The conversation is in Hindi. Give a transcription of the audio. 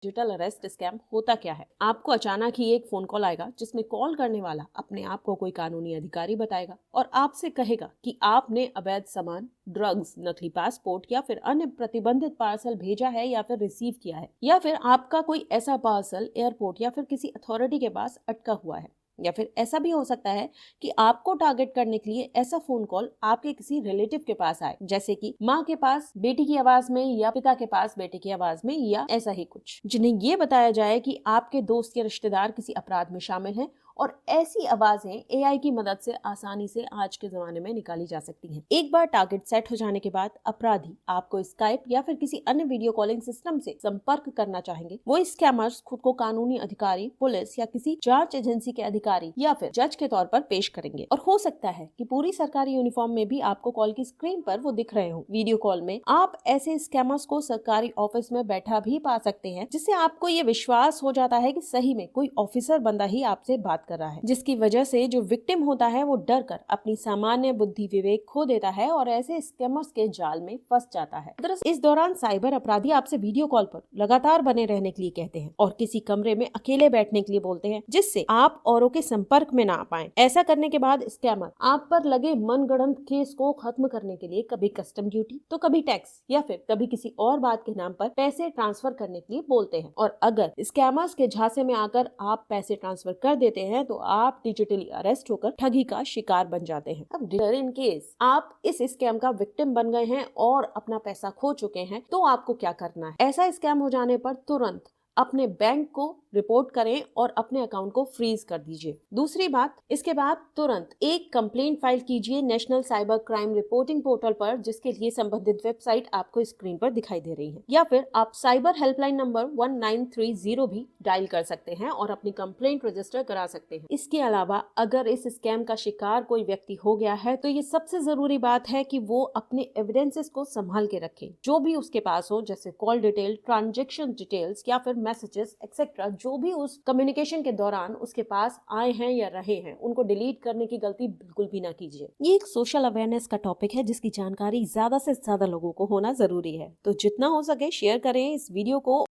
डिजिटल अरेस्ट स्कैम होता क्या है? आपको अचानक ही एक फोन कॉल आएगा जिसमें कॉल करने वाला अपने आप को कोई कानूनी अधिकारी बताएगा और आपसे कहेगा कि आपने अवैध सामान, ड्रग्स, नकली पासपोर्ट या फिर अन्य प्रतिबंधित पार्सल भेजा है या फिर रिसीव किया है, या फिर आपका कोई ऐसा पार्सल एयरपोर्ट या फिर किसी अथॉरिटी के पास अटका हुआ है। या फिर ऐसा भी हो सकता है कि आपको टारगेट करने के लिए ऐसा फोन कॉल आपके किसी रिलेटिव के पास आए, जैसे कि माँ के पास बेटी की आवाज में या पिता के पास बेटे की आवाज में या ऐसा ही कुछ, जिन्हें ये बताया जाए कि आपके दोस्त या रिश्तेदार किसी अपराध में शामिल हैं। और ऐसी आवाजें एआई की मदद से आसानी से आज के जमाने में निकाली जा सकती हैं। एक बार टारगेट सेट हो जाने के बाद अपराधी आपको स्काइप या फिर किसी अन्य वीडियो कॉलिंग सिस्टम से संपर्क करना चाहेंगे। वो स्कैमर्स खुद को कानूनी अधिकारी, पुलिस या किसी जांच एजेंसी के अधिकारी या फिर जज के तौर पर पेश करेंगे। और हो सकता है कि पूरी सरकारी यूनिफॉर्म में भी आपको कॉल की स्क्रीन पर वो दिख रहे हो। वीडियो कॉल में आप ऐसे स्कैमर्स को सरकारी ऑफिस में बैठा भी पा सकते हैं, जिससे आपको ये विश्वास हो जाता है कि सही में कोई ऑफिसर बंदा ही आपसे बात कर रहा है, जिसकी वजह से जो विक्टिम होता है वो डर कर अपनी सामान्य बुद्धि विवेक खो देता है और ऐसे स्कैमर्स के जाल में फंस जाता है। दरअसल इस दौरान साइबर अपराधी आपसे वीडियो कॉल पर लगातार बने रहने के लिए कहते हैं और किसी कमरे में अकेले बैठने के लिए बोलते हैं, जिससे आप औरों के संपर्क में ना आ पाए। ऐसा करने के बाद स्कैमर आप पर लगे मनगढ़ंत केस को खत्म करने के लिए कभी कस्टम ड्यूटी तो कभी टैक्स या फिर कभी किसी और बात के नाम पर पैसे ट्रांसफर करने के लिए बोलते हैं। और अगर स्कैमर्स के झांसे में आकर आप पैसे ट्रांसफर कर देते हैं तो आप डिजिटली अरेस्ट होकर ठगी का शिकार बन जाते हैं। अब इन केस आप इस स्कैम का विक्टिम बन गए हैं और अपना पैसा खो चुके हैं, तो आपको क्या करना है? ऐसा स्कैम हो जाने पर तुरंत अपने बैंक को रिपोर्ट करें और अपने अकाउंट को फ्रीज कर दीजिए। दूसरी बात, इसके बाद तुरंत एक कंप्लेंट फाइल कीजिए national cyber crime reporting portal पर, जिसके लिए संबंधित वेबसाइट आपको स्क्रीन पर दिखाई दे रही है। या फिर आप साइबर हेल्पलाइन नंबर 1930 भी डायल कर सकते हैं और अपनी कंप्लेंट रजिस्टर करा सकते हैं। इसके अलावा अगर इस स्कैम का शिकार कोई व्यक्ति हो गया है तो ये सबसे जरूरी बात है कि वो अपने एविडेंसेस को संभाल के रखे, जो भी उसके पास हो, जैसे कॉल डिटेल, ट्रांजेक्शन डिटेल्स या फिर मैसेजेस एक्सेट्रा, जो भी उस कम्युनिकेशन के दौरान उसके पास आए हैं या रहे हैं, उनको डिलीट करने की गलती बिल्कुल भी ना कीजिए। ये एक सोशल अवेयरनेस का टॉपिक है जिसकी जानकारी ज्यादा से ज्यादा लोगों को होना जरूरी है, तो जितना हो सके शेयर करें इस वीडियो को।